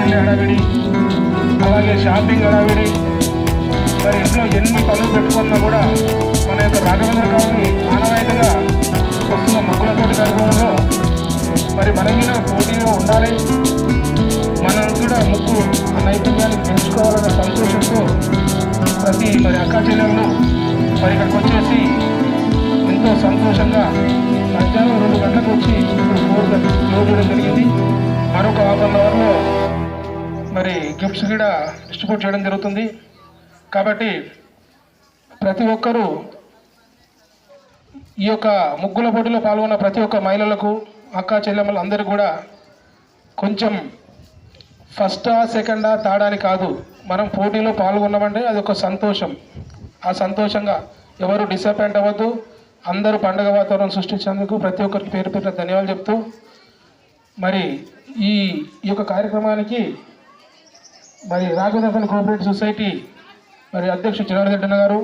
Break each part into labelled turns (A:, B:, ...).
A: వెళ్ళే హడావిడి, అలాగే షాపింగ్ హడావిడి, మరి ఇంట్లో ఎన్ని పనులు పెట్టుకున్నా కూడా మన యొక్క రాఘవేంద్ర కాలనీ ఆనవాయితీగా వస్తున్న ముగ్గులతోటి కార్యక్రమంలో మరి మన మీద పోటీగా ఉండాలి, మనం కూడా ముగ్గు నైపుణ్యాన్ని పెంచుకోవాలనే సంతోషంతో ప్రతి మరి అక్కా చెల్లెలను మరి ఇక్కడికి వచ్చేసి ఎంతో సంతోషంగా మధ్యాహ్నం 2 గంటలకు వచ్చి ఇప్పుడు 4 గంటలకు క్లోజ్ చేయడం జరిగింది. మరొక ½ అవర్లో మరి గిఫ్ట్స్ కూడా డిస్ట్రిబ్యూట్ చేయడం జరుగుతుంది. కాబట్టి ప్రతి ఒక్కరూ ఈ యొక్క ముగ్గుల పోటీలో పాల్గొన్న ప్రతి ఒక్క మహిళలకు అక్కా చెల్లెమ్మలు అందరూ కూడా కొంచెం ఫస్టా సెకండా థర్డ్ అని కాదు, మనం పోటీలో పాల్గొన్నామంటే అది ఒక సంతోషం. ఆ సంతోషంగా ఎవరు డిసప్పాయింట్ అవ్వద్దు. అందరూ పండుగ వాతావరణం సృష్టించేందుకు ప్రతి ఒక్కరికి పేరు పేరున ధన్యవాదాలు చెప్తూ మరి ఈ యొక్క కార్యక్రమానికి మరి రాఘవేంద్ర కోఆపరేటివ్ సొసైటీ మరి అధ్యక్షుడు జనార్దన్ గారు,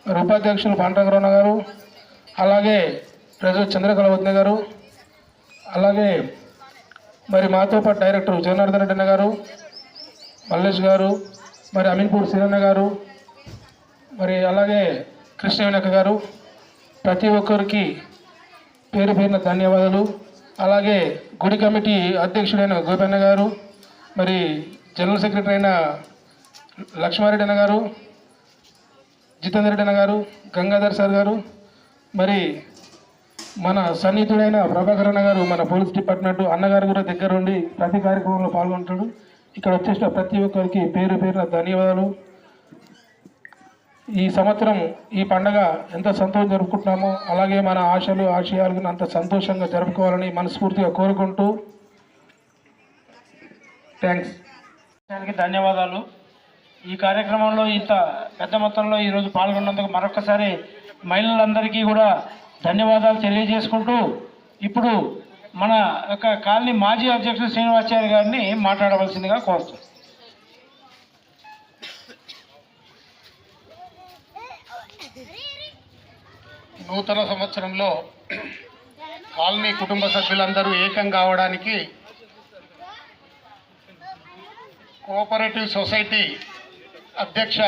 A: మరి ఉపాధ్యక్షులు పాండరంగరావు గారు, అలాగే ప్రెసిడెంట్ చంద్రకళ వదిన గారు, అలాగే మరి మాతో పాటు డైరెక్టర్ జనార్దన్ రెడ్డి గారు, మల్లేష్ గారు, మరి అమీన్పూర్ శ్రీరన్న గారు, మరి అలాగే కృష్ణవేణక్క గారు, ప్రతి ఒక్కరికి పేరు పేరున ధన్యవాదాలు. అలాగే గుడి కమిటీ అధ్యక్షుడైన గోపన్న గారు, మరి జనరల్ సెక్రటరీ అయిన లక్ష్మారెడ్డి అన్న గారు, జితేందర్ రెడ్డి అన్న గారు, గంగాధర్ సార్ గారు, మరి మన సన్నిహితుడైన ప్రభాకర్ అన్న గారు, మన పోలీస్ డిపార్ట్మెంట్ అన్నగారు కూడా దగ్గర ఉండి ప్రతి కార్యక్రమంలో పాల్గొంటాడు. ఇక్కడ వచ్చేసిన ప్రతి ఒక్కరికి పేరు పేరున ధన్యవాదాలు. ఈ సంవత్సరం ఈ పండగ ఎంత సంతోషం జరుపుకుంటున్నామో అలాగే మన ఆశలు ఆశయాలను అంత సంతోషంగా జరుపుకోవాలని మనస్ఫూర్తిగా కోరుకుంటూ థ్యాంక్స్.
B: ధన్యవాదాలు. ఈ కార్యక్రమంలో ఇంత పెద్ద మొత్తంలో ఈరోజు పాల్గొన్నందుకు మరొకసారి మహిళలందరికీ కూడా ధన్యవాదాలు తెలియజేసుకుంటూ ఇప్పుడు మన యొక్క కాలనీ మాజీ అధ్యక్షుడు శ్రీనివాచార్య గారిని మాట్లాడవలసిందిగా కోరుతున్నాను.
C: నూతన సంవత్సరంలో కాలనీ కుటుంబ సభ్యులందరూ ఏకం కావడానికి కోఆపరేటివ్ సొసైటీ అధ్యక్ష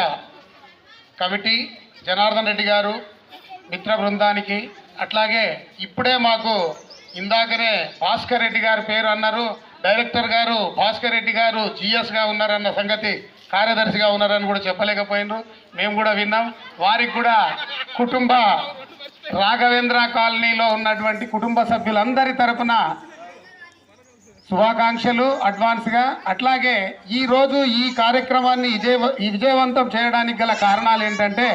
C: కమిటీ జనార్దన్ రెడ్డి గారు, మిత్ర బృందానికి, అట్లాగే ఇప్పుడే మాకు ఇందాకనే భాస్కర్ రెడ్డి గారి పేరు అన్నారు, డైరెక్టర్ గారు భాస్కర్ రెడ్డి గారు జిఎస్గా ఉన్నారన్న సంగతి, కార్యదర్శిగా ఉన్నారని కూడా చెప్పలేకపోయినారు, మేము కూడా విన్నాం. వారికి కూడా కుటుంబ రాఘవేంద్ర కాలనీలో ఉన్నటువంటి కుటుంబ సభ్యులందరి తరపున శుభాకాంక్షలు అడ్వాన్స్గా. అట్లాగే ఈరోజు ఈ కార్యక్రమాన్ని విజయవంతం చేయడానికి గల కారణాలు ఏంటంటే,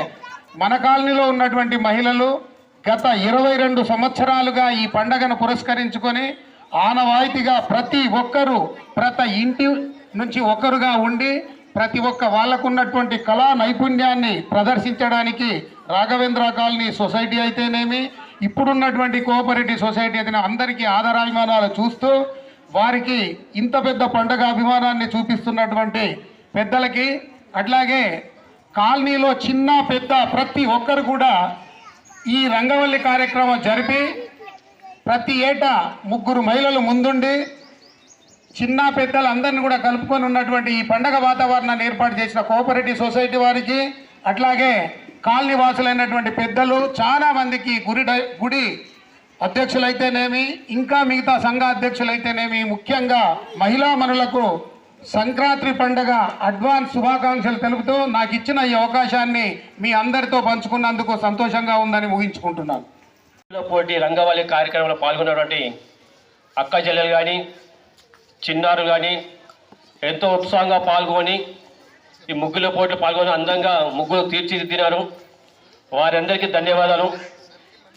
C: మన కాలనీలో ఉన్నటువంటి మహిళలు గత 22 సంవత్సరాలుగా ఈ పండగను పురస్కరించుకొని ఆనవాయితీగా ప్రతి ఒక్కరూ ప్రతి ఇంటి నుంచి ఒకరుగా ఉండి ప్రతి ఒక్క వాళ్ళకున్నటువంటి కళా నైపుణ్యాన్ని ప్రదర్శించడానికి రాఘవేంద్ర కాలనీ సొసైటీ అయితేనేమి, ఇప్పుడున్నటువంటి కోఆపరేటివ్ సొసైటీ అయితేనే అందరికీ ఆదరాభిమానాలు చూస్తూ వారికి ఇంత పెద్ద పండగ అభిమానాన్ని చూపిస్తున్నటువంటి పెద్దలకి, అట్లాగే కాలనీలో చిన్న పెద్ద ప్రతి ఒక్కరు కూడా ఈ రంగవల్లి కార్యక్రమం జరిపి ప్రతి ఏటా 3 మహిళలు ముందుండి చిన్న పెద్దలు అందరిని కూడా కలుపుకొని ఉన్నటువంటి ఈ పండగ వాతావరణాన్ని ఏర్పాటు చేసిన కోఆపరేటివ్ సొసైటీ వారికి, అట్లాగే కాలనీ వాసులైనటువంటి పెద్దలు చాలా మందికి గుడి అధ్యక్షులైతేనేమి, ఇంకా మిగతా సంఘ అధ్యక్షులైతేనేమి, ముఖ్యంగా మహిళామణులకు సంక్రాంతి పండుగ అడ్వాన్స్ శుభాకాంక్షలు తెలుపుతూ నాకు ఇచ్చిన ఈ అవకాశాన్ని మీ అందరితో పంచుకున్నందుకు సంతోషంగా ఉందని ముగించుకుంటున్నాను.
D: పోటీ రంగవల్లి కార్యక్రమంలో పాల్గొన్నటువంటి అక్క చెల్లెలు కానీ చిన్నారు కానీ ఎంతో ఉత్సాహంగా పాల్గొని ఈ ముగ్గుల పోటీలో పాల్గొని అందంగా ముగ్గులు తీర్చిదిద్దినారు. వారందరికీ ధన్యవాదాలు.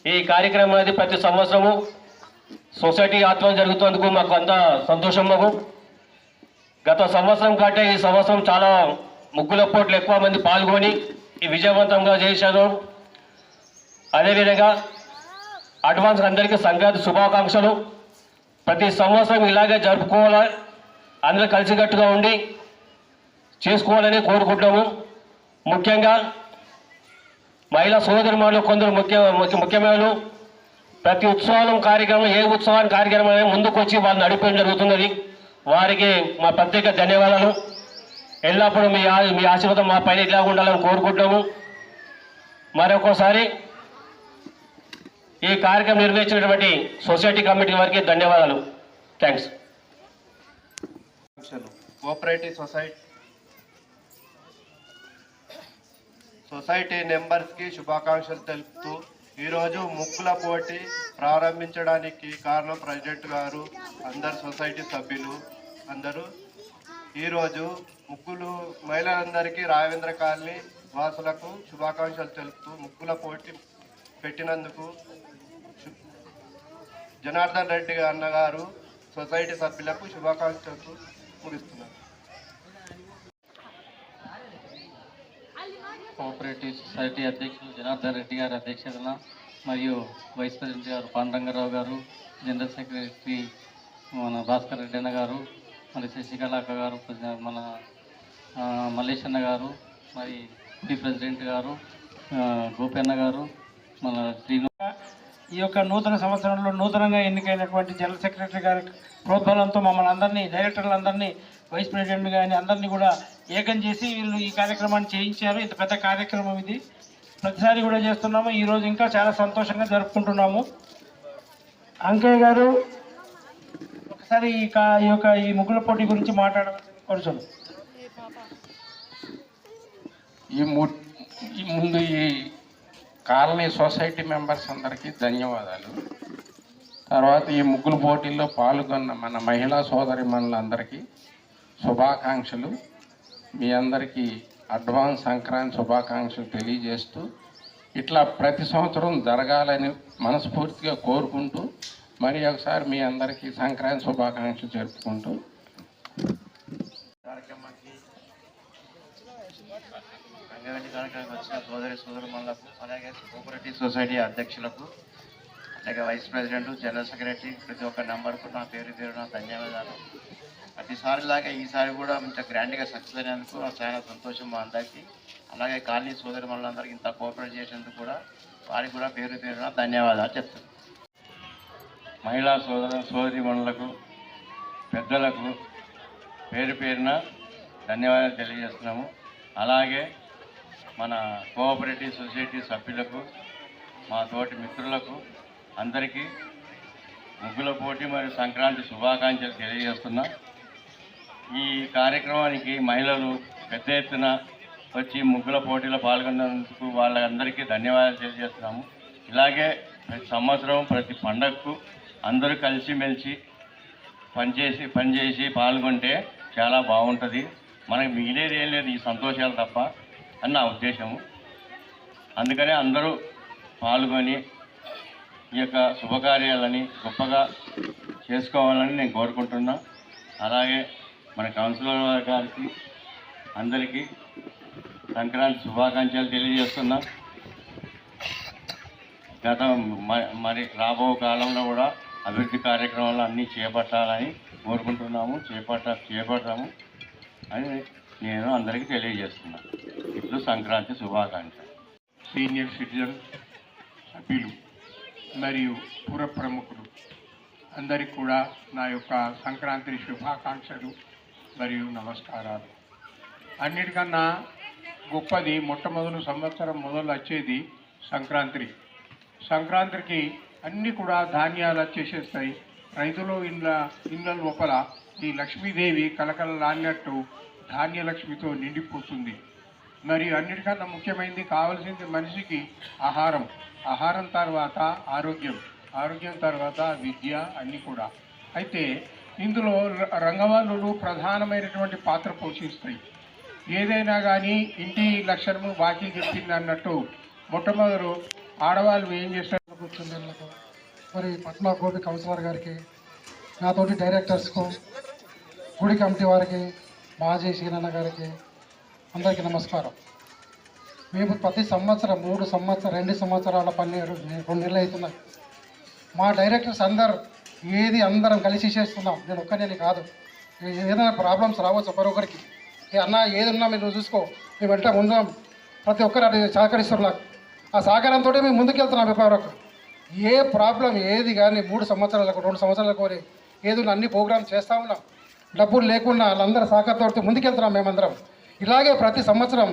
D: ఈ కార్యక్రమం అనేది ప్రతి సంవత్సరము సొసైటీ ఆధ్వర్యం జరుగుతున్నందుకు మాకు అంత సంతోషం. మాకు గత సంవత్సరం కంటే ఈ సంవత్సరం చాలా ముగ్గుల పోటీలు ఎక్కువ మంది పాల్గొని ఈ విజయవంతంగా చేశారు. అదేవిధంగా అడ్వాన్స్ అందరికీ సంక్రాంతి శుభాకాంక్షలు. ప్రతి సంవత్సరం ఇలాగే జరుపుకోవాలి, అందరూ కలిసికట్టుగా ఉండి చేసుకోవాలని కోరుకుంటాము. ముఖ్యంగా మహిళా సోదరిమణులు కొందరు ముఖ్యమైన ప్రతి ఉత్సవం కార్యక్రమం ఏ ఉత్సవానికి కార్యక్రమం ముందుకు వచ్చి వాళ్ళు నడిపేయడం జరుగుతున్నది. వారికి మా ప్రత్యేక ధన్యవాదాలు. ఎల్లప్పుడూ మీ ఆశీర్వాదం మా పైన ఇలా ఉండాలని కోరుకుంటాము. మరొకసారి ఈ కార్యక్రమం నిర్వహించినటువంటి సొసైటీ కమిటీ వారికి ధన్యవాదాలు. థ్యాంక్స్.
E: కోఆపరేటివ్ సొసైటీ మెంబర్స్కి శుభాకాంక్షలు తెలుపుతూ ఈరోజు ముగ్గుల పోటీ ప్రారంభించడానికి కారణం ప్రెసిడెంట్ గారు, అందరు సొసైటీ సభ్యులు అందరూ ఈరోజు ముగ్గులు మహిళలందరికీ రాఘవేంద్ర కాలనీ వాసులకు శుభాకాంక్షలు తెలుపుతూ ముగ్గుల పోటీ పెట్టినందుకు జనార్దన్ రెడ్డి అన్నగారు సొసైటీ సభ్యులకు శుభాకాంక్షలు ముగిస్తున్నారు.
F: కోఆపరేటివ్ సొసైటీ అధ్యక్షులు జనార్దన్ రెడ్డి గారి అధ్యక్షతన మరియు వైస్ ప్రెసిడెంట్ గారు పాండురంగారావు గారు, జనరల్ సెక్రటరీ మన భాస్కర్ రెడ్డి అన్న గారు, మరి శశికళాక గారు, మన మల్లేష్ అన్న గారు, మరి ప్రెసిడెంట్ గారు గోపన్న గారు, మన శ్రీను.
B: ఈ యొక్క నూతన సంవత్సరంలో నూతనంగా ఎన్నికైనటువంటి జనరల్ సెక్రటరీ గారి ప్రోద్బలంతో మమ్మల్ని అందరినీ, డైరెక్టర్లందరినీ, వైస్ ప్రెసిడెంట్ గారిని అందరినీ కూడా ఏకం చేసి వీళ్ళు ఈ కార్యక్రమాన్ని చేయించారు. ఇంత పెద్ద కార్యక్రమం ఇది, ప్రతిసారి కూడా చేస్తున్నాము. ఈరోజు ఇంకా చాలా సంతోషంగా జరుపుకుంటున్నాము. అంకయ్య గారు ఒకసారి ఈ ముగ్గుల పోటీ గురించి మాట్లాడవచ్చు.
G: ముందు ఈ కాలనీ సొసైటీ మెంబర్స్ అందరికీ ధన్యవాదాలు. తర్వాత ఈ ముగ్గుల పోటీల్లో పాల్గొన్న మన మహిళా సోదరిమణులందరికీ శుభాకాంక్షలు. మీ అందరికీ అడ్వాన్స్ సంక్రాంతి శుభాకాంక్షలు తెలియజేస్తూ ఇట్లా ప్రతి సంవత్సరం జరగాలని మనస్ఫూర్తిగా కోరుకుంటూ మరి ఒకసారి మీ అందరికీ సంక్రాంతి శుభాకాంక్షలు జరుపుకుంటూ
E: కార్యక్రమానికి వచ్చిన సోదరులకు, అలాగే కోఆపరేటివ్ సొసైటీ అధ్యక్షులకు, అలాగే వైస్ ప్రెసిడెంట్, జనరల్ సెక్రటరీ, ప్రతి ఒక్క నెంబర్కు నా పేరున ధన్యవాదాలు. ప్రతిసారిలాగా ఈసారి కూడా ఇంత గ్రాండ్గా సక్సెస్ అయినందుకు చాలా సంతోషం మా అందరికీ. అలాగే కాలనీ సోదరి మనందరికీ ఇంత కోఆపరేట్ చేసేందుకు కూడా వారికి కూడా పేరున ధన్యవాదాలు చెప్తాను.
F: మహిళా సోదరిమణులకు, పెద్దలకు పేరున ధన్యవాదాలు తెలియజేస్తున్నాము. అలాగే మన కోఆపరేటివ్ సొసైటీ సభ్యులకు, మా తోటి మిత్రులకు అందరికీ ముగ్గుల పోటీ మరియు సంక్రాంతి శుభాకాంక్షలు తెలియజేస్తున్నా. ఈ కార్యక్రమానికి మహిళలు పెద్ద ఎత్తున వచ్చి ముగ్గుల పోటీలో పాల్గొన్నందుకు వాళ్ళందరికీ ధన్యవాదాలు తెలియజేస్తున్నాము. ఇలాగే ప్రతి సంవత్సరం ప్రతి పండగకు అందరూ కలిసిమెలిసి పనిచేసి పాల్గొంటే చాలా బాగుంటుంది. మనకు మిగిలేది ఏం లేదు, ఈ సంతోషాలు తప్ప అని నా ఉద్దేశము. అందుకనే అందరూ పాల్గొని ఈ యొక్క శుభకార్యాలని గొప్పగా చేసుకోవాలని నేను కోరుకుంటున్నా. అలాగే మన కౌన్సిలర్ గారికి అందరికీ సంక్రాంతి శుభాకాంక్షలు తెలియజేస్తున్నా. మరి రాబో కాలంలో కూడా అభివృద్ధి కార్యక్రమాలు అన్నీ చేపట్టాలని కోరుకుంటున్నాము, చేపడతాము అని నేను అందరికీ తెలియజేస్తున్నాను. ఇప్పుడు సంక్రాంతి శుభాకాంక్షలు.
C: సీనియర్ సిటిజన్ సభ్యులు మరియు పుర ప్రముఖులు అందరికీ కూడా నా యొక్క సంక్రాంతి శుభాకాంక్షలు మరియు నమస్కారాలు. అన్నిటికన్నా గొప్పది మొట్టమొదలు సంవత్సరం మొదలు వచ్చేది సంక్రాంతికి అన్నీ కూడా ధాన్యాలు వచ్చేసేస్తాయి. రైతులు ఇళ్ళ లోపల ఈ లక్ష్మీదేవి కలకలలాడినట్టు ధాన్యలక్ష్మితో నిండిపోతుంది. మరియు అన్నిటికన్నా ముఖ్యమైనది కావాల్సింది మనిషికి ఆహారం తర్వాత ఆరోగ్యం తర్వాత విద్య అన్నీ కూడా. అయితే ఇందులో రంగవల్లులు ప్రధానమైనటువంటి పాత్ర పోషిస్తాయి. ఏదైనా కానీ ఇంటి లక్షణము బాకీ చెప్పింది అన్నట్టు మొట్టమొదలు ఆడవాళ్ళు ఏం చేస్తారు,
H: కూర్చుండేళ్ళకు, మరి పద్మా గోపి కౌన్సిలర్ గారికి, నాతోటి డైరెక్టర్స్కు, గుడి కమిటీ వారికి, మాజీ సీనన్న గారికి అందరికీ నమస్కారం. మేము ప్రతి సంవత్సరం 2 సంవత్సరాల 2 నెలలు అవుతున్నాయి. మా డైరెక్టర్స్ అందరం కలిసి చేస్తున్నాం. నేను ఒక్కనే కాదు, ఏదైనా ప్రాబ్లమ్స్ రావచ్చు ఒకరొకరికి. అన్న ఏది ఉన్నా మీరు చూసుకో, మేము వెంట ముందాం, ప్రతి ఒక్కరు అది సహకరిస్తారు. నాకు ఆ సహకారంతో మేము ముందుకెళ్తున్నాం. ఎవరకు ఏ ప్రాబ్లం ఏది కానీ 2 సంవత్సరాలకు ఏది అన్ని ప్రోగ్రామ్స్ చేస్తూ ఉన్నాం. డబ్బులు లేకుండా వాళ్ళందరూ సహకారంతో ముందుకెళ్తున్నాం మేమందరం. ఇలాగే ప్రతి సంవత్సరం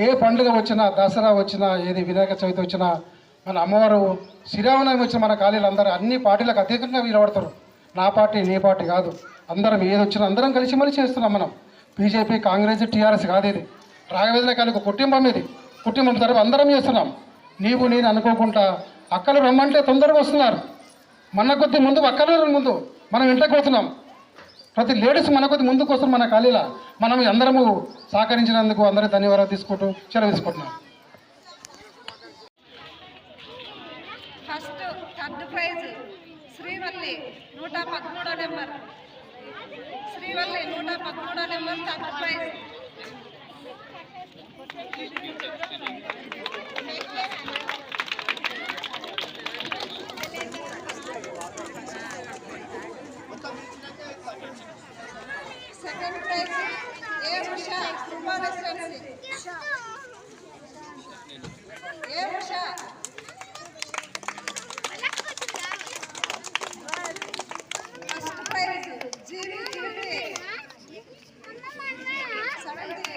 H: ఏ పండుగ వచ్చినా, దసరా వచ్చినా, ఏది వినాయక చవితి వచ్చినా, మన అమ్మవారు శ్రీరామనవమి వచ్చిన మన ఖాళీలందరూ అన్ని పార్టీలకు అతీతంగా వీలబడతారు. నా పార్టీ నీ పార్టీ కాదు, అందరం ఏది వచ్చినా అందరం కలిసిమలిసి చేస్తున్నాం. మనం బీజేపీ, కాంగ్రెస్, టీఆర్ఎస్ కాదు. ఇది రాఘవేంద్ర కాలి ఒక కుటుంబం, ఇది కుటుంబం తరపు అందరం చేస్తున్నాం. నీవు నేను అనుకోకుండా అక్కలు రమ్మంటే తొందరగా వస్తున్నారు. మన కొద్ది ముందు అక్కలు ముందు మనం ఇంట్లోకి పోతున్నాం. ప్రతి లేడీస్ మన కొద్ది ముందుకు వస్తున్నారు. మన ఖాళీలా మనం అందరము సహకరించినందుకు అందరికీ ధన్యవాదాలు తీసుకుంటూ సెలవు తీసుకుంటున్నాం.
I: ఫస్ట్ థర్డ్ ప్రైజ్ శ్రీవల్లి 113వ నెంబర్. శ్రీవల్లి 113వ number third prize. Second prize A Usha Krupa residency. A Usha. First prize G V G V 70.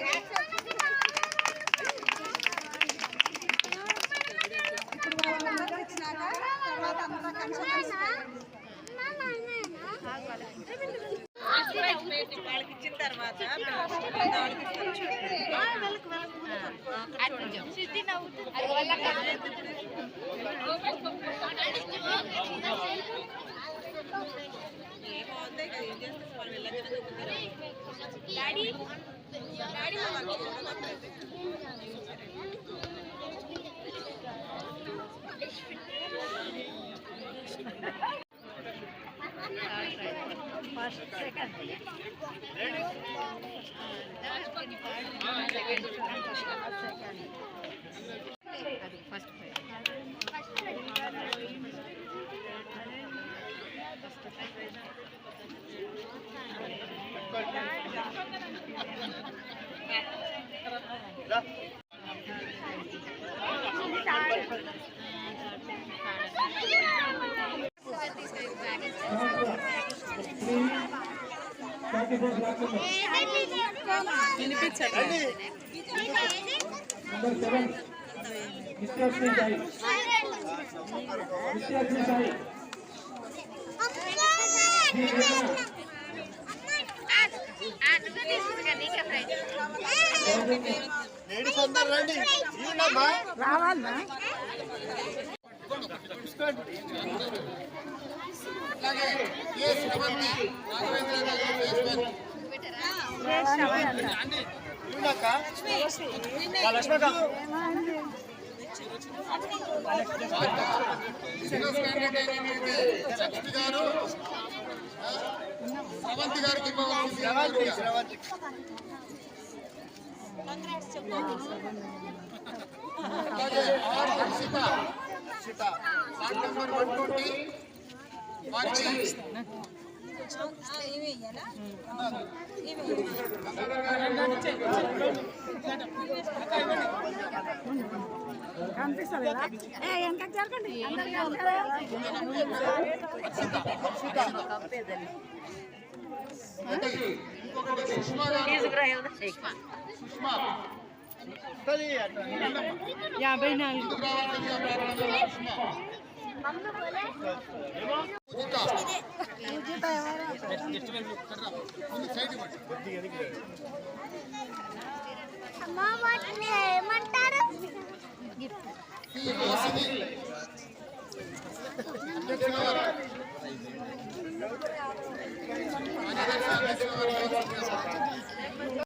I: ఇప్పుడు వాళ్ళందరూ ఇచ్చినాక తర్వాత అంతా కన్సల్ట్ వాళ్ళకి ఇచ్చిన తర్వాత ఫస్ట్ సెకండ్ రావాలన్నా కనిపిస్తలేదా? ఎంత జరగండి యాభై నాలుగు
J: ఏమంటారు?